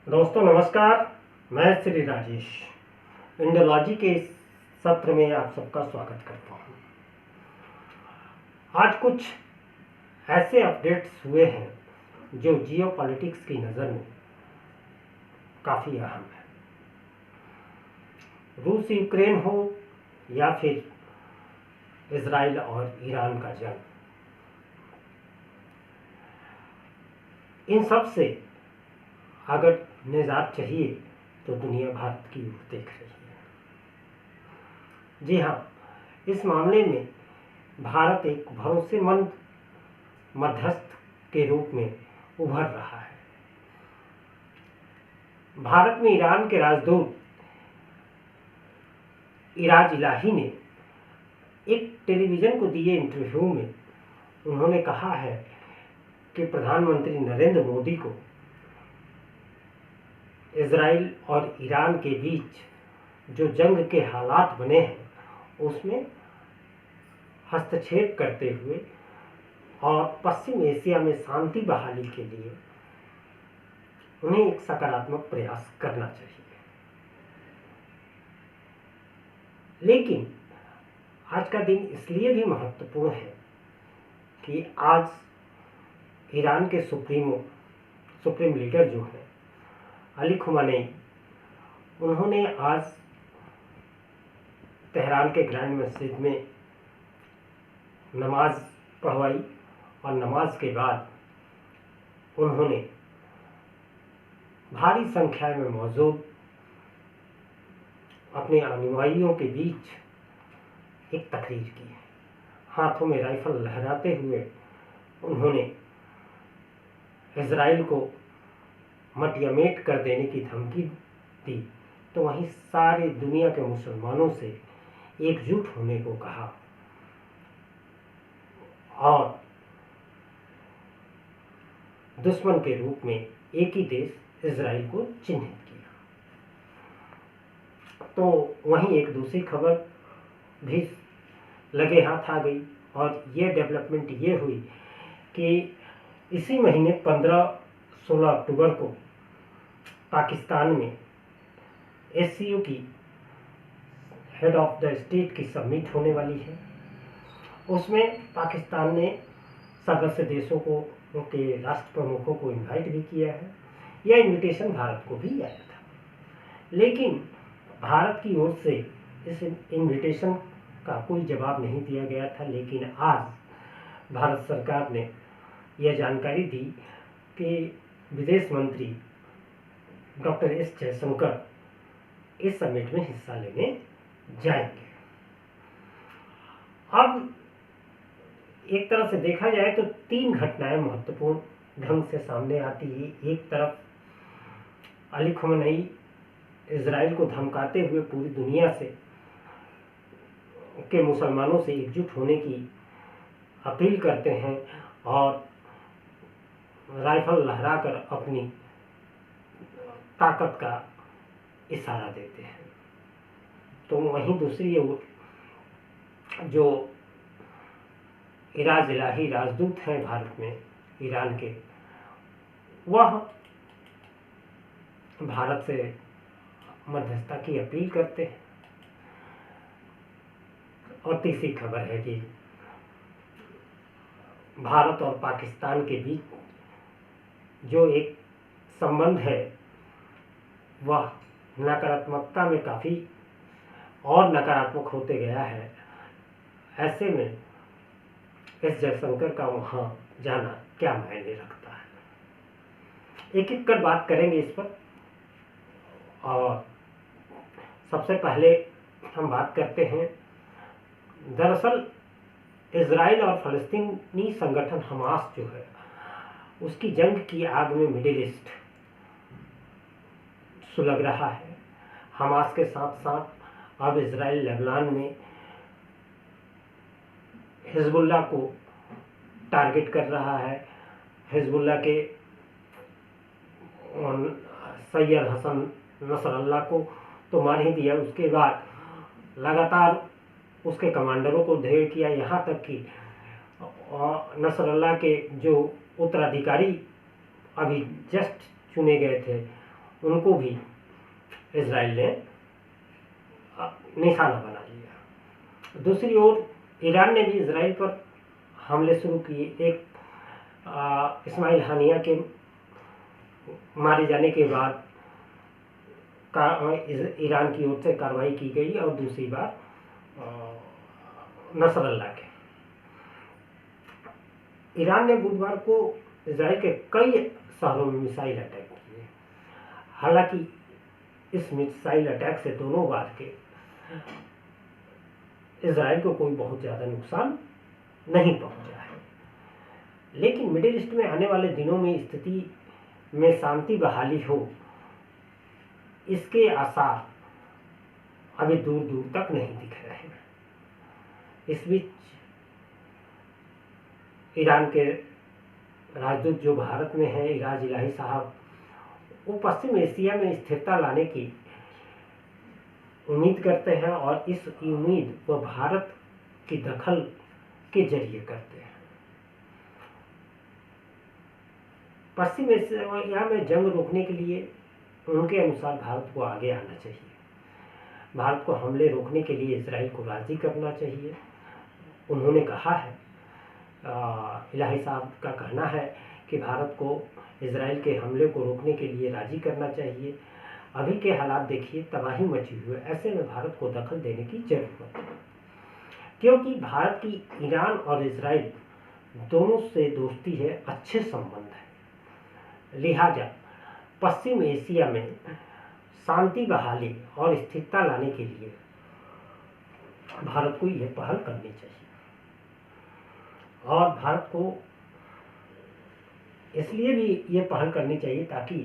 दोस्तों नमस्कार। मैं श्री राजेश इंडोलॉजी के इस सत्र में आप सबका स्वागत करता हूं। आज कुछ ऐसे अपडेट्स हुए हैं जो जियो पॉलिटिक्स की नज़र में काफ़ी अहम है। रूस यूक्रेन हो या फिर इजराइल और ईरान का जंग, इन सब से अगर निजात चाहिए तो दुनिया भारत की ओर देख रही है। जी हाँ, इस मामले में भारत एक भरोसेमंद मध्यस्थ के रूप में उभर रहा है। भारत में ईरान के राजदूत इराज इलाही ने एक टेलीविज़न को दिए इंटरव्यू में उन्होंने कहा है कि प्रधानमंत्री नरेंद्र मोदी को इजराइल और ईरान के बीच जो जंग के हालात बने हैं उसमें हस्तक्षेप करते हुए और पश्चिम एशिया में शांति बहाली के लिए उन्हें एक सकारात्मक प्रयास करना चाहिए। लेकिन आज का दिन इसलिए भी महत्वपूर्ण है कि आज ईरान के सुप्रीम लीडर जो हैं अली खुमैनी, उन्होंने आज तेहरान के ग्रैंड मस्जिद में नमाज पढ़वाई और नमाज के बाद उन्होंने भारी संख्या में मौजूद अपने अनुयायियों के बीच एक तकरीर की है। हाथों में राइफल लहराते हुए उन्होंने इजराइल को मटियामेट कर देने की धमकी दी, तो वहीं सारे दुनिया के मुसलमानों से एकजुट होने को कहा और दुश्मन के रूप में एक ही देश इजराइल को चिन्हित किया। तो वहीं एक दूसरी खबर भी लगे हाथ आ गई और ये डेवलपमेंट ये हुई कि इसी महीने 15-16 अक्टूबर को पाकिस्तान में एससीओ की हेड ऑफ द स्टेट की समिट होने वाली है। उसमें पाकिस्तान ने सदस्य देशों को, उनके राष्ट्र प्रमुखों को इनवाइट भी किया है। यह इनविटेशन भारत को भी आया था, लेकिन भारत की ओर से इस इनविटेशन का कोई जवाब नहीं दिया गया था। लेकिन आज भारत सरकार ने यह जानकारी दी कि विदेश मंत्री डॉक्टर एस जयशंकर इस समिट में हिस्सा लेने जाएंगे। अब एक तरह से देखा जाए तो तीन घटनाएं महत्वपूर्ण ढंग से सामने आती है। एक तरफ अली खुमैनी इजराइल को धमकाते हुए पूरी दुनिया से के मुसलमानों से एकजुट होने की अपील करते हैं और राइफल लहराकर अपनी ताकत का इशारा देते हैं। तो वहीं दूसरी ओर जो इराज इलाही राजदूत हैं भारत में ईरान के, वह भारत से मध्यस्थता की अपील करते हैं। और तीसरी खबर है कि भारत और पाकिस्तान के बीच जो एक संबंध है वह नकारात्मकता में काफ़ी और नकारात्मक होते गया है। ऐसे में एस जयशंकर का वहाँ जाना क्या मायने रखता है, एक एक कर बात करेंगे इस पर। और सबसे पहले हम बात करते हैं, दरअसल इजराइल और फ़लस्तीनी संगठन हमास जो है उसकी जंग की आग में मिडिल ईस्ट सुलग रहा है। हमास के साथ साथ अब इजराइल लेबनान में हिजबुल्लाह को टारगेट कर रहा है। हिजबुल्लाह के सैयद हसन नसरल्लाह को तो मार ही दिया, उसके बाद लगातार उसके कमांडरों को ढेर किया, यहाँ तक कि नसरल्लाह के जो उत्तराधिकारी अभी जस्ट चुने गए थे उनको भी इजराइल ने निशाना बना लिया। दूसरी ओर ईरान ने भी इजराइल पर हमले शुरू किए। एक इस्माइल हानिया के मारे जाने के बाद ईरान की ओर से कार्रवाई की गई और दूसरी बार नसरल्ला के। ईरान ने बुधवार को इजराइल के कई शहरों में मिसाइल अटैक किए। हालांकि इस मिसाइल अटैक से दोनों बार के इजराइल को कोई बहुत ज़्यादा नुकसान नहीं पहुंचा है, लेकिन मिडिल ईस्ट में आने वाले दिनों में स्थिति में शांति बहाली हो, इसके आसार अभी दूर दूर तक नहीं दिख रहे हैं। इस बीच ईरान के राजदूत जो भारत में हैं, इराज इलाही साहब, वो पश्चिम एशिया में स्थिरता लाने की उम्मीद करते हैं और इस उम्मीद वो भारत की दखल के जरिए करते हैं। पश्चिम एशिया में जंग रोकने के लिए उनके अनुसार भारत को आगे आना चाहिए। भारत को हमले रोकने के लिए इजराइल को राजी करना चाहिए। उन्होंने कहा है, इलाही साहब का कहना है कि भारत को इजराइल के हमले को रोकने के लिए राजी करना चाहिए। अभी के हालात देखिए, तबाही मची हुई है। ऐसे में भारत को दखल देने की जरूरत है, क्योंकि भारत की ईरान और इजराइल दोनों से दोस्ती है, अच्छे संबंध है। लिहाजा पश्चिम एशिया में शांति बहाली और स्थिरता लाने के लिए भारत को यह पहल करनी चाहिए। और भारत को इसलिए भी ये पहल करनी चाहिए ताकि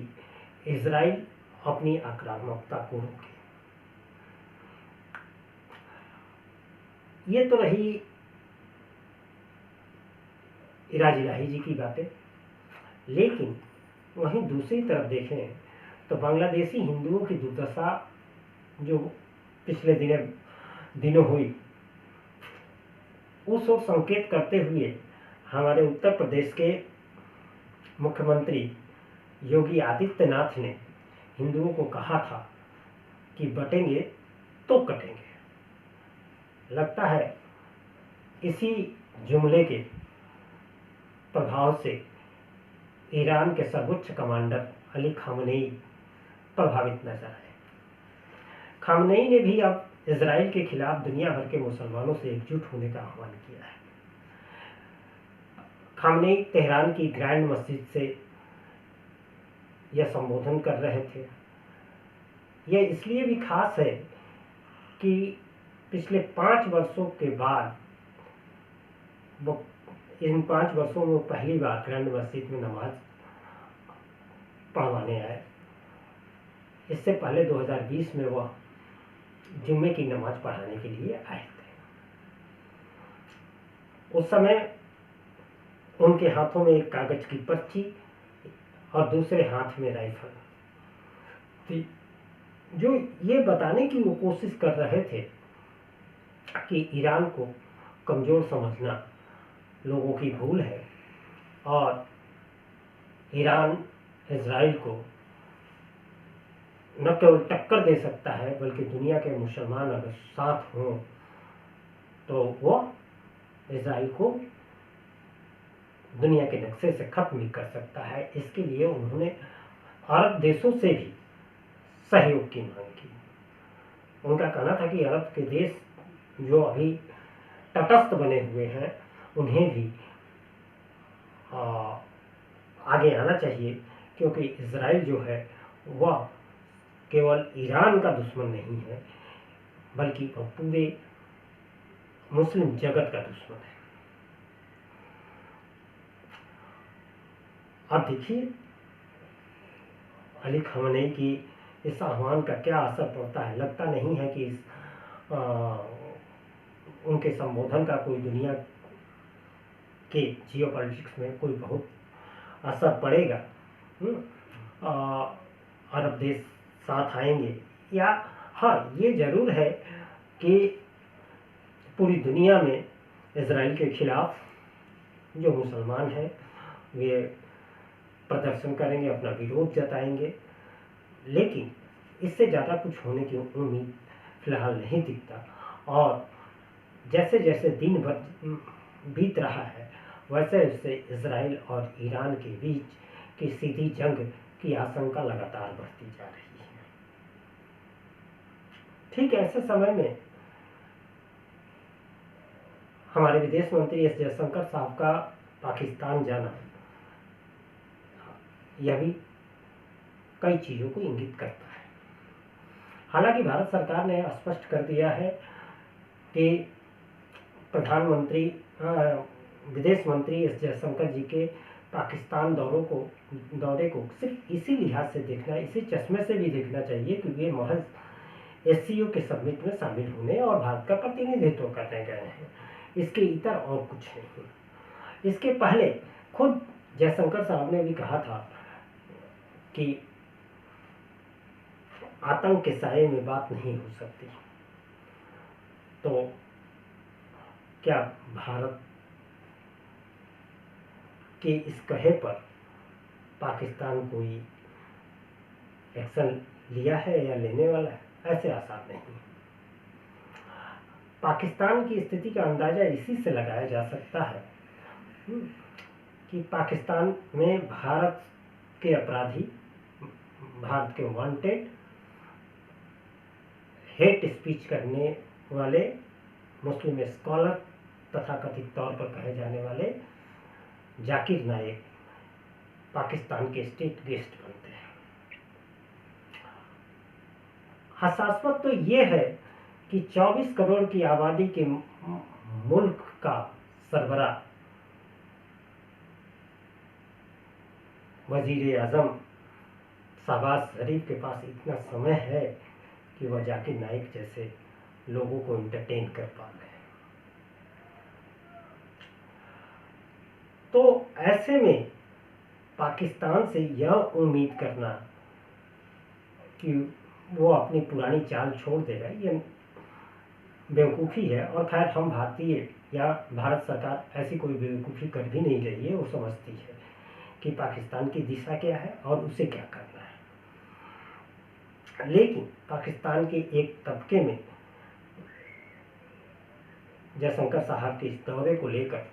इजराइल अपनी आक्रामकता को रोके। ये तो रही इराज इलाही जी की बातें, लेकिन वहीं दूसरी तरफ देखें तो बांग्लादेशी हिंदुओं की दुर्दशा जो पिछले दिनों हुई, उस ओर संकेत करते हुए हमारे उत्तर प्रदेश के मुख्यमंत्री योगी आदित्यनाथ ने हिंदुओं को कहा था कि बटेंगे तो कटेंगे। लगता है इसी जुमले के प्रभाव से ईरान के सर्वोच्च कमांडर अली खामनेई प्रभावित नजर आए। खामनेई ने भी अब इजराइल के खिलाफ दुनिया भर के मुसलमानों से एकजुट होने का आह्वान किया है। खामनेई तेहरान की ग्रैंड मस्जिद से यह संबोधन कर रहे थे। यह इसलिए भी खास है कि पिछले 5 वर्षों के बाद इन 5 वर्षों में पहली बार ग्रैंड मस्जिद में नमाज पढ़वाने आए। इससे पहले 2020 में वह जुम्मे की नमाज पढ़ाने के लिए आए थे। उस समय उनके हाथों में एक कागज की पर्ची और दूसरे हाथ में राइफल थी, जो ये बताने की वो कोशिश कर रहे थे कि ईरान को कमजोर समझना लोगों की भूल है और ईरान इजराइल को न केवल टक्कर दे सकता है, बल्कि दुनिया के मुसलमान अगर साथ हों तो वह इजराइल को दुनिया के नक्शे से खत्म भी कर सकता है। इसके लिए उन्होंने अरब देशों से भी सहयोग की मांग की। उनका कहना था कि अरब के देश जो अभी तटस्थ बने हुए हैं, उन्हें भी आगे आना चाहिए, क्योंकि इजराइल जो है वह केवल ईरान का दुश्मन नहीं है, बल्कि वह पूरे मुस्लिम जगत का दुश्मन है। अब देखिए अली खामनेई की इस आह्वान का क्या असर पड़ता है। लगता नहीं है कि उनके संबोधन का कोई दुनिया के जियोपॉलिटिक्स में कोई बहुत असर पड़ेगा। अरब देश साथ आएंगे, या हाँ, ये जरूर है कि पूरी दुनिया में इजराइल के खिलाफ जो मुसलमान हैं वे प्रदर्शन करेंगे, अपना विरोध जताएंगे। लेकिन इससे ज़्यादा कुछ होने की उम्मीद फिलहाल नहीं दिखता। और जैसे जैसे दिन भर बीत रहा है वैसे वैसे इजराइल और ईरान के बीच की सीधी जंग की आशंका लगातार बढ़ती जा रही है। ठीक ऐसे समय में हमारे विदेश मंत्री एस जयशंकर साहब का पाकिस्तान जाना यह भी कई चीज़ों को इंगित करता है। हालांकि भारत सरकार ने स्पष्ट कर दिया है कि प्रधानमंत्री विदेश मंत्री एस जयशंकर जी के पाकिस्तान दौरे को सिर्फ इसी लिहाज से देखना, इसी चश्मे से भी देखना चाहिए कि वे महज एससीओ के समिट में शामिल होने और भारत का प्रतिनिधित्व करने गए हैं, इसके इतर और कुछ नहीं। इसके पहले खुद जयशंकर साहब ने भी कहा था कि आतंक के साये में बात नहीं हो सकती। तो क्या भारत के इस कहे पर पाकिस्तान कोई एक्शन लिया है या लेने वाला है? ऐसे आसार नहीं। पाकिस्तान की स्थिति का अंदाजा इसी से लगाया जा सकता है कि पाकिस्तान में भारत के अपराधी, भारत के वांटेड, हेट स्पीच करने वाले मुस्लिम स्कॉलर तथा कथित तौर पर कहे जाने वाले जाकिर नाइक पाकिस्तान के स्टेट गेस्ट बनते हैं। हास्यास्पद तो ये है कि 24 करोड़ की आबादी के मुल्क का सरबराह वजीर आजम शहबाज शरीफ के पास इतना समय है कि वह जाकिर नाइक जैसे लोगों को इंटरटेन कर पा रहे हैं। तो ऐसे में पाकिस्तान से यह उम्मीद करना कि वो अपनी पुरानी चाल छोड़ देगा, ये बेवकूफ़ी है। और खैर हम भारतीय या भारत सरकार ऐसी कोई बेवकूफ़ी कर भी नहीं रही है। वो समझती है कि पाकिस्तान की दिशा क्या है और उसे क्या करना है। लेकिन पाकिस्तान के एक तबके में जयशंकर साहब के इस दौरे को लेकर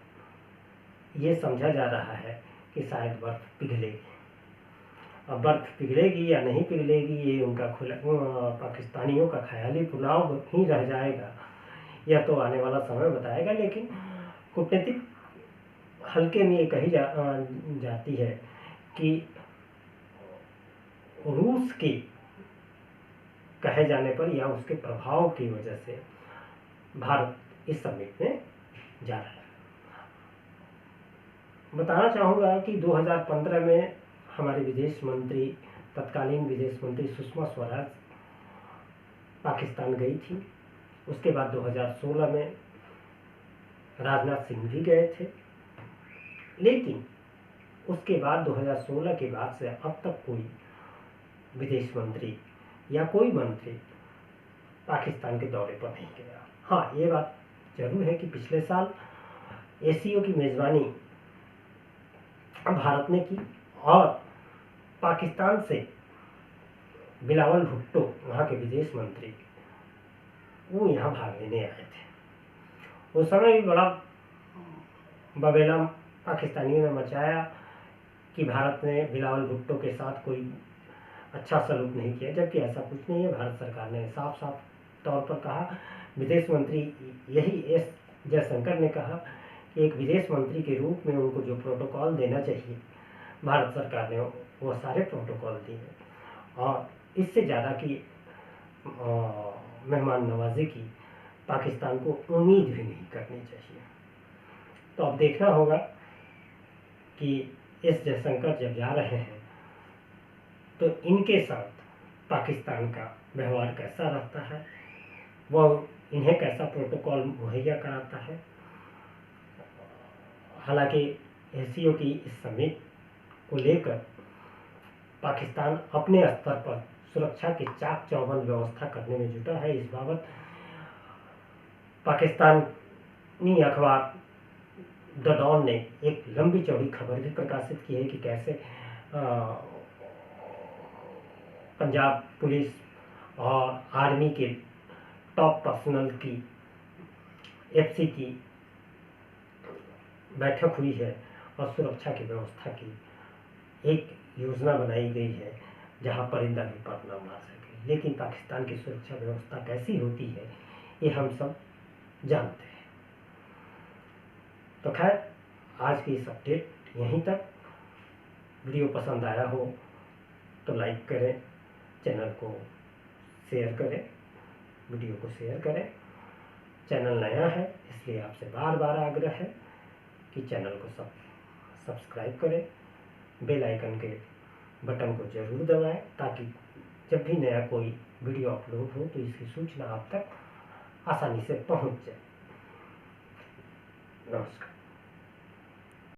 ये समझा जा रहा है कि शायद बर्फ पिघलेगी। अब बर्फ पिघलेगी या नहीं पिघलेगी ये उनका पाकिस्तानियों का ख्याली पुलाव ही रह जाएगा, यह तो आने वाला समय बताएगा। लेकिन कूटनीतिक हल्के में ये कही जाती है कि रूस के कहे जाने पर या उसके प्रभाव की वजह से भारत इस समिट में जा रहा है। बताना चाहूँगा कि 2015 में हमारे विदेश मंत्री, तत्कालीन विदेश मंत्री सुषमा स्वराज पाकिस्तान गई थी। उसके बाद 2016 में राजनाथ सिंह भी गए थे। लेकिन उसके बाद 2016 के बाद से अब तक कोई विदेश मंत्री या कोई मंत्री पाकिस्तान के दौरे पर नहीं गया। हाँ, ये बात जरूर है कि पिछले साल एससीओ की मेज़बानी भारत ने की और पाकिस्तान से बिलावल भुट्टो, वहाँ के विदेश मंत्री, वो यहाँ भाग लेने आए थे। उस समय भी बड़ा बबेला पाकिस्तानियों ने मचाया कि भारत ने बिलावल भुट्टो के साथ कोई अच्छा सलूक नहीं किया, जबकि ऐसा कुछ नहीं है। भारत सरकार ने साफ साफ तौर पर कहा, विदेश मंत्री यही एस जयशंकर ने कहा कि एक विदेश मंत्री के रूप में उनको जो प्रोटोकॉल देना चाहिए भारत सरकार ने वो सारे प्रोटोकॉल दिए और इससे ज़्यादा की मेहमान नवाजी की पाकिस्तान को उम्मीद भी नहीं करनी चाहिए। तो अब देखना होगा कि एस जयशंकर जब जा रहे हैं तो इनके साथ पाकिस्तान का व्यवहार कैसा रहता है, वह इन्हें कैसा प्रोटोकॉल मुहैया कराता है। हालांकि एससीओ की इस समिट को लेकर पाकिस्तान अपने स्तर पर सुरक्षा की चाक चौबंद व्यवस्था करने में जुटा है। इस बाबत पाकिस्तानी अखबार द डॉन ने एक लंबी चौड़ी खबर भी प्रकाशित की है कि कैसे पंजाब पुलिस और आर्मी के टॉप पर्सनल की एफसी की बैठक हुई है और सुरक्षा की व्यवस्था की एक योजना बनाई गई है जहां परिंदा भी पर न मार सके। लेकिन पाकिस्तान की सुरक्षा व्यवस्था कैसी होती है ये हम सब जानते हैं। तो खैर, आज की इस अपडेट यहीं तक। वीडियो पसंद आया हो तो लाइक करें, चैनल को शेयर करें, वीडियो को शेयर करें। चैनल नया है इसलिए आपसे बार बार आग्रह है कि चैनल को सब्सक्राइब करें, बेल आइकन के बटन को जरूर दबाएं ताकि जब भी नया कोई वीडियो अपलोड हो तो इसकी सूचना आप तक आसानी से पहुंच जाए। नमस्कार।